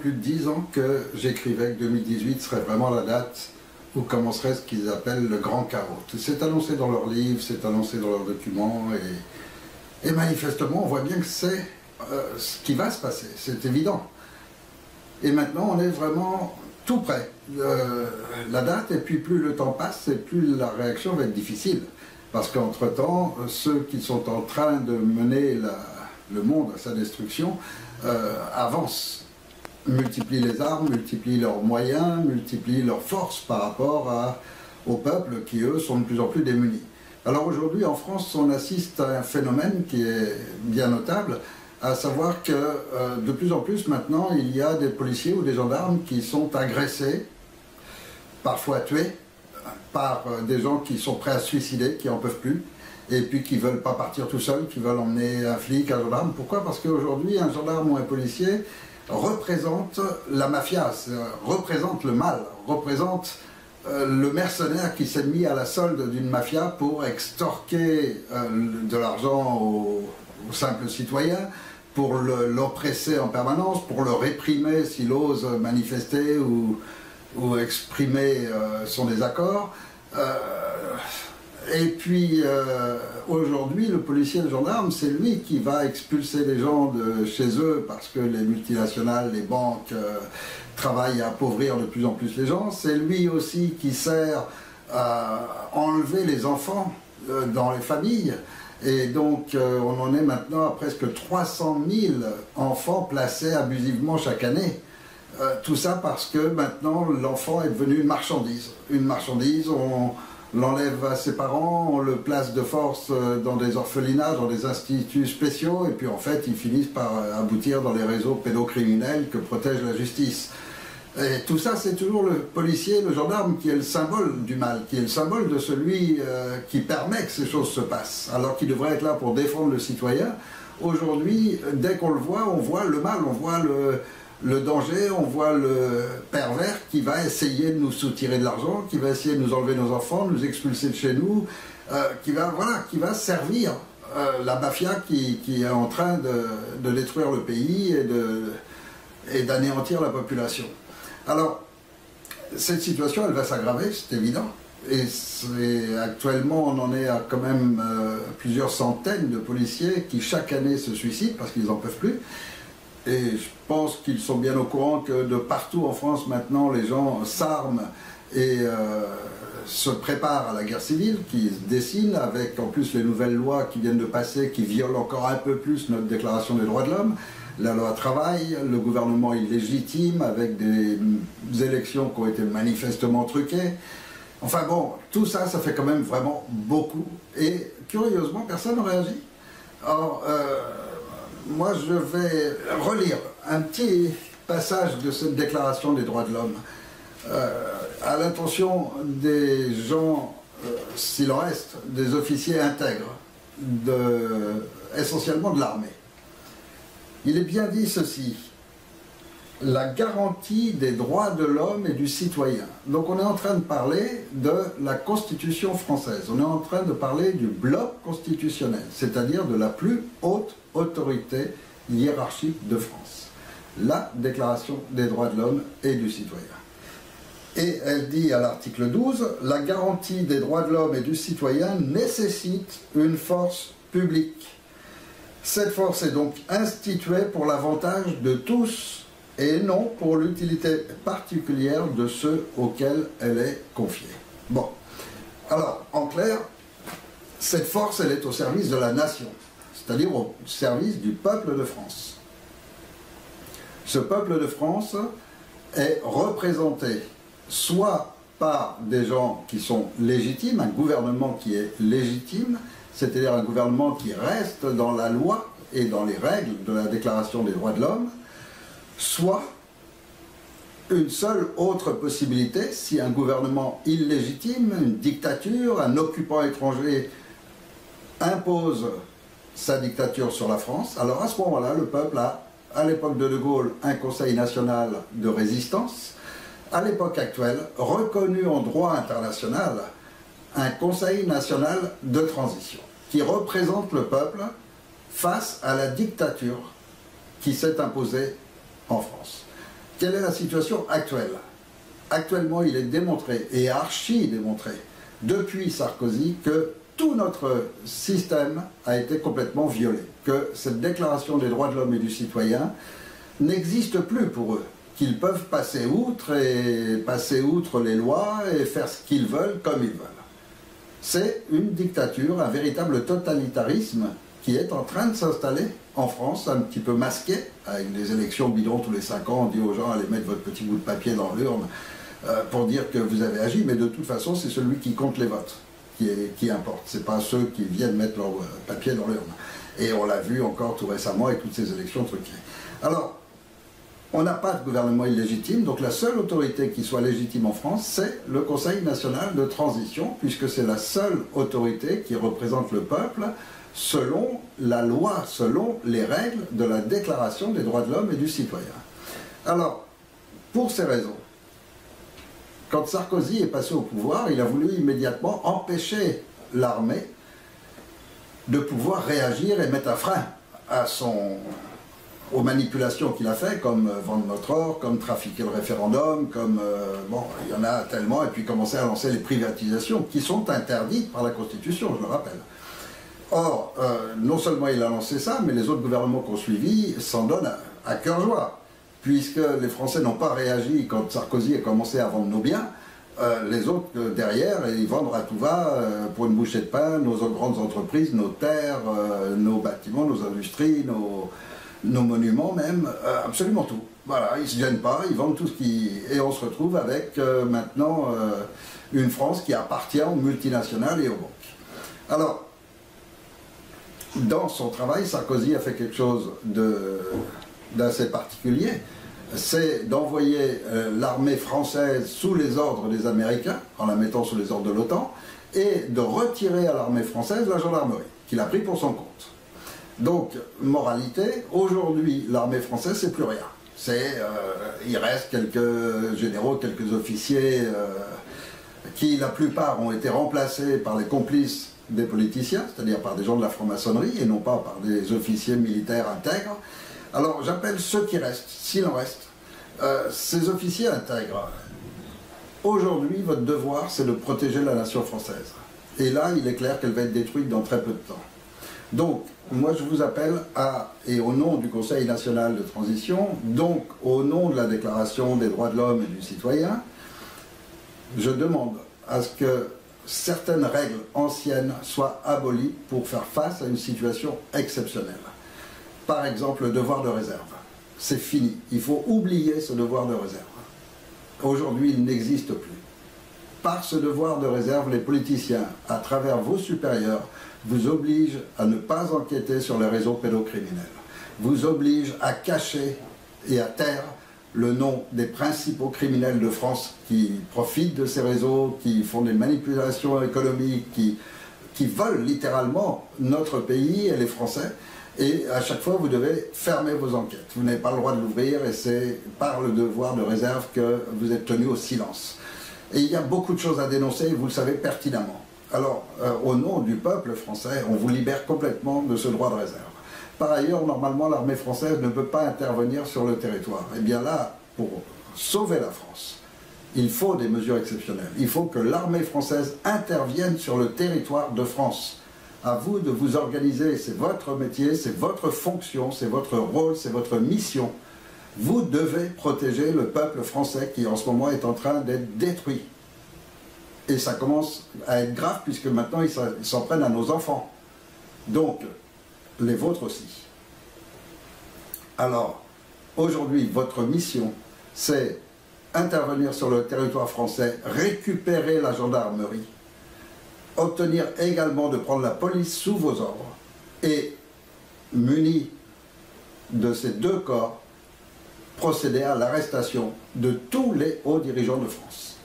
plus de 10 ans que j'écrivais que 2018 serait vraiment la date où commencerait ce qu'ils appellent le grand chaos. C'est annoncé dans leurs livres, c'est annoncé dans leurs documents, et manifestement, on voit bien que c'est ce qui va se passer, c'est évident. Et maintenant, on est vraiment tout près. La date, et puis plus le temps passe, et plus la réaction va être difficile. Parce qu'entre-temps, ceux qui sont en train de mener le monde à sa destruction avancent, multiplient les armes, multiplient leurs moyens, multiplient leurs forces par rapport au peuple qui, eux, sont de plus en plus démunis. Alors aujourd'hui, en France, on assiste à un phénomène qui est bien notable, à savoir que de plus en plus maintenant, il y a des policiers ou des gendarmes qui sont agressés, parfois tués, par des gens qui sont prêts à se suicider, qui n'en peuvent plus, et puis qui ne veulent pas partir tout seuls, qui veulent emmener un flic, un gendarme. Pourquoi? Parce qu'aujourd'hui, un gendarme ou un policier représente la mafia, représente le mal, représente le mercenaire qui s'est mis à la solde d'une mafia pour extorquer de l'argent aux simples citoyens, pour l'oppresser en permanence, pour le réprimer s'il ose manifester ou exprimer son désaccord. Et puis aujourd'hui, le policier et le gendarme, c'est lui qui va expulser les gens de chez eux parce que les multinationales, les banques travaillent à appauvrir de plus en plus les gens. C'est lui aussi qui sert à enlever les enfants dans les familles. Et donc on en est maintenant à presque 300 000 enfants placés abusivement chaque année. Tout ça parce que maintenant l'enfant est devenu une marchandise. Une marchandise, on l'enlève à ses parents, on le place de force dans des orphelinats, dans des instituts spéciaux, et puis en fait ils finissent par aboutir dans les réseaux pédocriminels que protège la justice. Et tout ça, c'est toujours le policier, le gendarme qui est le symbole du mal, qui est le symbole de celui qui permet que ces choses se passent, alors qu'il devrait être là pour défendre le citoyen. Aujourd'hui, dès qu'on le voit, on voit le mal, on voit le danger, on voit le pervers qui va essayer de nous soutirer de l'argent, qui va essayer de nous enlever nos enfants, de nous expulser de chez nous, qui va servir la mafia qui est en train de détruire le pays et d'anéantir la population. Alors, cette situation, elle va s'aggraver, c'est évident. Et actuellement, on en est à quand même plusieurs centaines de policiers qui chaque année se suicident parce qu'ils n'en peuvent plus. Et je pense qu'ils sont bien au courant que de partout en France, maintenant, les gens s'arment et se préparent à la guerre civile qui se dessine, avec en plus les nouvelles lois qui viennent de passer, qui violent encore un peu plus notre déclaration des droits de l'homme. La loi travail, le gouvernement illégitime, avec des élections qui ont été manifestement truquées. Enfin bon, tout ça, ça fait quand même vraiment beaucoup. Et curieusement, personne n'a réagi. Or, moi, je vais relire un petit passage de cette déclaration des droits de l'homme à l'intention des gens, s'il en reste, des officiers intègres, essentiellement de l'armée. Il est bien dit ceci: la garantie des droits de l'homme et du citoyen. Donc on est en train de parler de la Constitution française, on est en train de parler du bloc constitutionnel, c'est-à-dire de la plus haute autorité hiérarchique de France, la Déclaration des droits de l'homme et du citoyen. Et elle dit à l'article 12, la garantie des droits de l'homme et du citoyen nécessite une force publique. Cette force est donc instituée pour l'avantage de tous et non pour l'utilité particulière de ceux auxquels elle est confiée. Bon, alors en clair, cette force, elle est au service de la nation, c'est-à-dire au service du peuple de France. Ce peuple de France est représenté soit par des gens qui sont légitimes, un gouvernement qui est légitime, c'est-à-dire un gouvernement qui reste dans la loi et dans les règles de la Déclaration des droits de l'homme, soit une seule autre possibilité, si un gouvernement illégitime, une dictature, un occupant étranger impose sa dictature sur la France, alors à ce moment-là, le peuple a, à l'époque de De Gaulle, un Conseil national de résistance, à l'époque actuelle, reconnu en droit international, un Conseil national de transition, qui représente le peuple face à la dictature qui s'est imposée en France. quelle est la situation actuelle? Actuellement, il est démontré, et archi démontré, depuis Sarkozy, que tout notre système a été complètement violé, que cette déclaration des droits de l'homme et du citoyen n'existe plus pour eux, qu'ils peuvent passer outre les lois et faire ce qu'ils veulent comme ils veulent. C'est une dictature, un véritable totalitarisme qui est en train de s'installer en France, un petit peu masqué, avec des élections bidons tous les 5 ans, on dit aux gens allez mettre votre petit bout de papier dans l'urne pour dire que vous avez agi, mais de toute façon c'est celui qui compte les votes qui importe, c'est pas ceux qui viennent mettre leur papier dans l'urne. Et on l'a vu encore tout récemment avec toutes ces élections truquées. Alors, on n'a pas de gouvernement illégitime, donc la seule autorité qui soit légitime en France, c'est le Conseil national de transition, puisque c'est la seule autorité qui représente le peuple selon la loi, selon les règles de la Déclaration des droits de l'homme et du citoyen. Alors, pour ces raisons, quand Sarkozy est passé au pouvoir, il a voulu immédiatement empêcher l'armée de pouvoir réagir et mettre un frein aux manipulations qu'il a fait, comme vendre notre or, comme trafiquer le référendum, comme... bon, il y en a tellement, et puis commencer à lancer les privatisations qui sont interdites par la Constitution, je le rappelle. Or, non seulement il a lancé ça, mais les autres gouvernements qui ont suivi s'en donnent à cœur joie, puisque les Français n'ont pas réagi quand Sarkozy a commencé à vendre nos biens. Les autres derrière, ils vendent à tout va pour une bouchée de pain, nos grandes entreprises, nos terres, nos bâtiments, nos industries, nos monuments même, absolument tout. Voilà, ils ne se gênent pas, ils vendent tout ce qui... Et on se retrouve avec maintenant une France qui appartient aux multinationales et aux banques. Alors, dans son travail, Sarkozy a fait quelque chose d'assez particulier, c'est d'envoyer l'armée française sous les ordres des Américains, en la mettant sous les ordres de l'OTAN, et de retirer à l'armée française la gendarmerie, qu'il a pris pour son compte. Donc, moralité, aujourd'hui, l'armée française, c'est plus rien. Il reste quelques généraux, quelques officiers qui, la plupart, ont été remplacés par les complices des politiciens, c'est-à-dire par des gens de la franc-maçonnerie, et non pas par des officiers militaires intègres. Alors, j'appelle ceux qui restent, s'il en reste, ces officiers intègres. Aujourd'hui, votre devoir, c'est de protéger la nation française. Et là, il est clair qu'elle va être détruite dans très peu de temps. Donc, moi, je vous appelle et au nom du Conseil national de transition, donc au nom de la Déclaration des droits de l'homme et du citoyen, je demande à ce que certaines règles anciennes soient abolies pour faire face à une situation exceptionnelle. Par exemple, le devoir de réserve. C'est fini. Il faut oublier ce devoir de réserve. Aujourd'hui, il n'existe plus. Par ce devoir de réserve, les politiciens, à travers vos supérieurs, vous obligent à ne pas enquêter sur les réseaux pédocriminels. Vous obligent à cacher et à taire le nom des principaux criminels de France qui profitent de ces réseaux, qui font des manipulations économiques, qui volent littéralement notre pays et les Français. Et à chaque fois, vous devez fermer vos enquêtes. Vous n'avez pas le droit de l'ouvrir et c'est par le devoir de réserve que vous êtes tenu au silence. Et il y a beaucoup de choses à dénoncer et vous le savez pertinemment. Alors, au nom du peuple français, on vous libère complètement de ce droit de réserve. Par ailleurs, normalement, l'armée française ne peut pas intervenir sur le territoire. Et bien là, pour sauver la France, il faut des mesures exceptionnelles. Il faut que l'armée française intervienne sur le territoire de France. À vous de vous organiser, c'est votre métier, c'est votre fonction, c'est votre rôle, c'est votre mission. Vous devez protéger le peuple français qui en ce moment est en train d'être détruit. Et ça commence à être grave puisque maintenant ils s'en prennent à nos enfants. Donc, les vôtres aussi. Alors, aujourd'hui, votre mission, c'est intervenir sur le territoire français, récupérer la gendarmerie, obtenir également de prendre la police sous vos ordres et, munis de ces deux corps, procéder à l'arrestation de tous les hauts dirigeants de France.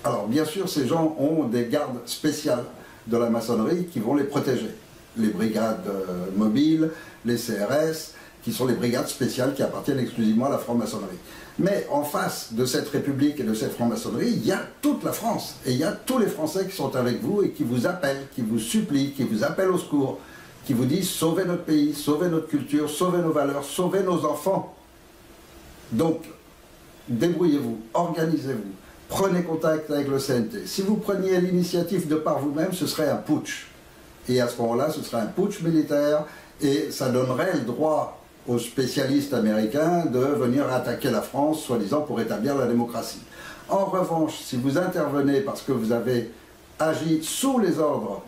Alors, bien sûr, ces gens ont des gardes spéciales de la maçonnerie qui vont les protéger. Les brigades mobiles, les CRS, qui sont les brigades spéciales qui appartiennent exclusivement à la franc-maçonnerie. Mais en face de cette République et de cette franc-maçonnerie, il y a toute la France. Et il y a tous les Français qui sont avec vous et qui vous appellent, qui vous supplient, qui vous appellent au secours, qui vous disent « Sauvez notre pays, sauvez notre culture, sauvez nos valeurs, sauvez nos enfants ». Donc, débrouillez-vous, organisez-vous, prenez contact avec le CNT. Si vous preniez l'initiative de par vous-même, ce serait un putsch. Et à ce moment-là, ce serait un putsch militaire et ça donnerait le droit aux spécialistes américains de venir attaquer la France, soi-disant pour établir la démocratie. En revanche, si vous intervenez parce que vous avez agi sous les ordres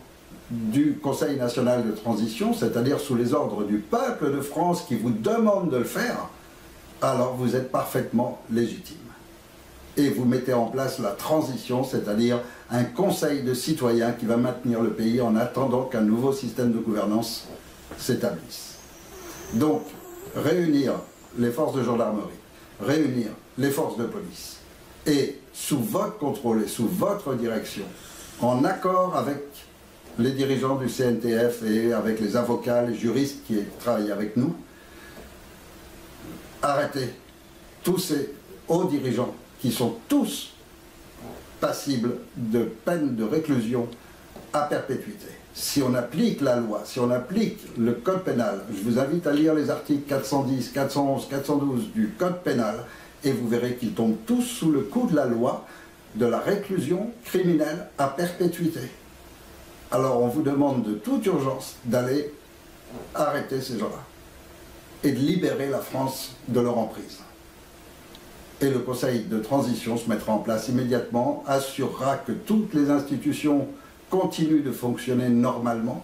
du Conseil national de transition, c'est-à-dire sous les ordres du peuple de France qui vous demande de le faire, alors vous êtes parfaitement légitime. Et vous mettez en place la transition, c'est-à-dire un conseil de citoyens qui va maintenir le pays en attendant qu'un nouveau système de gouvernance s'établisse. Donc, réunir les forces de gendarmerie, réunir les forces de police, et sous votre contrôle et sous votre direction, en accord avec les dirigeants du CNTF et avec les avocats, les juristes qui travaillent avec nous, arrêtez tous ces hauts dirigeants qui sont tous passibles de peine de réclusion à perpétuité. Si on applique la loi, si on applique le code pénal, je vous invite à lire les articles 410, 411, 412 du code pénal et vous verrez qu'ils tombent tous sous le coup de la loi de la réclusion criminelle à perpétuité. Alors on vous demande de toute urgence d'aller arrêter ces gens-là et de libérer la France de leur emprise. Et le conseil de transition se mettra en place immédiatement, assurera que toutes les institutions continuent de fonctionner normalement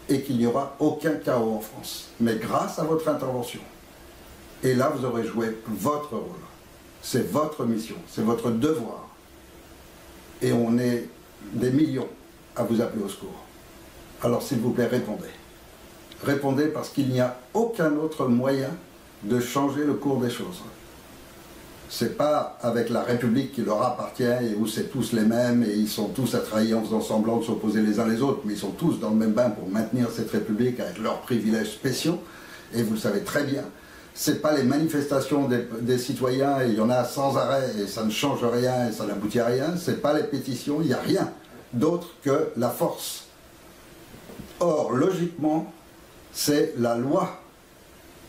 et qu'il n'y aura aucun chaos en France. Mais grâce à votre intervention. Et là, vous aurez joué votre rôle. C'est votre mission, c'est votre devoir. Et on est des millions à vous appeler au secours. Alors s'il vous plaît, répondez. Répondez parce qu'il n'y a aucun autre moyen de changer le cours des choses. C'est pas avec la République qui leur appartient et où c'est tous les mêmes et ils sont tous à travailler en faisant semblant de s'opposer les uns les autres, mais ils sont tous dans le même bain pour maintenir cette République avec leurs privilèges spéciaux. Et vous le savez très bien, c'est pas les manifestations des citoyens, et il y en a sans arrêt et ça ne change rien et ça n'aboutit à rien, c'est pas les pétitions, il n'y a rien d'autre que la force. Or, logiquement, c'est la loi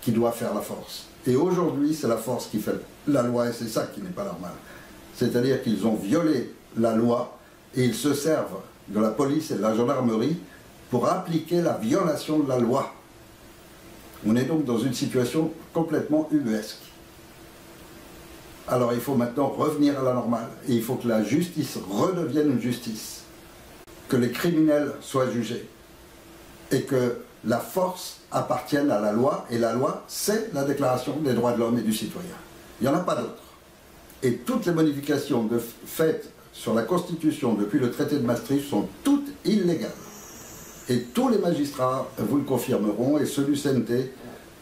qui doit faire la force. Et aujourd'hui, c'est la force qui fait la loi, et c'est ça qui n'est pas normal. C'est-à-dire qu'ils ont violé la loi, et ils se servent de la police et de la gendarmerie pour appliquer la violation de la loi. On est donc dans une situation complètement ubuesque. Alors il faut maintenant revenir à la normale, et il faut que la justice redevienne une justice, que les criminels soient jugés, et que la force appartienne à la loi, et la loi, c'est la Déclaration des droits de l'homme et du citoyen. Il n'y en a pas d'autre. Et toutes les modifications faites sur la Constitution depuis le traité de Maastricht sont toutes illégales. Et tous les magistrats vous le confirmeront, et ceux du CNT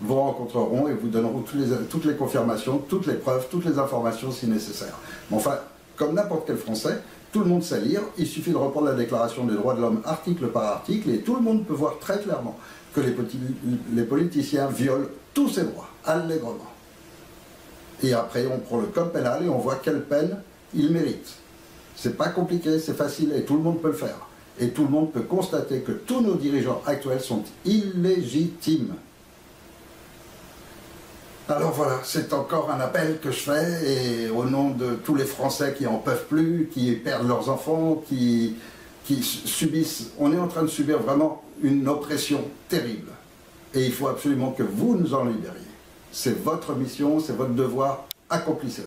vous rencontreront et vous donneront toutes les confirmations, toutes les preuves, toutes les informations si nécessaire. Mais enfin, comme n'importe quel Français, tout le monde sait lire, il suffit de reprendre la Déclaration des droits de l'homme article par article, et tout le monde peut voir très clairement que les politiciens violent tous ces droits, allègrement. Et après, on prend le code pénal et on voit quelle peine il mérite. C'est pas compliqué, c'est facile, et tout le monde peut le faire. Et tout le monde peut constater que tous nos dirigeants actuels sont illégitimes. Alors voilà, c'est encore un appel que je fais, et au nom de tous les Français qui n'en peuvent plus, qui perdent leurs enfants, qui subissent... On est en train de subir vraiment une oppression terrible. Et il faut absolument que vous nous en libériez. C'est votre mission, c'est votre devoir, accomplissez-le.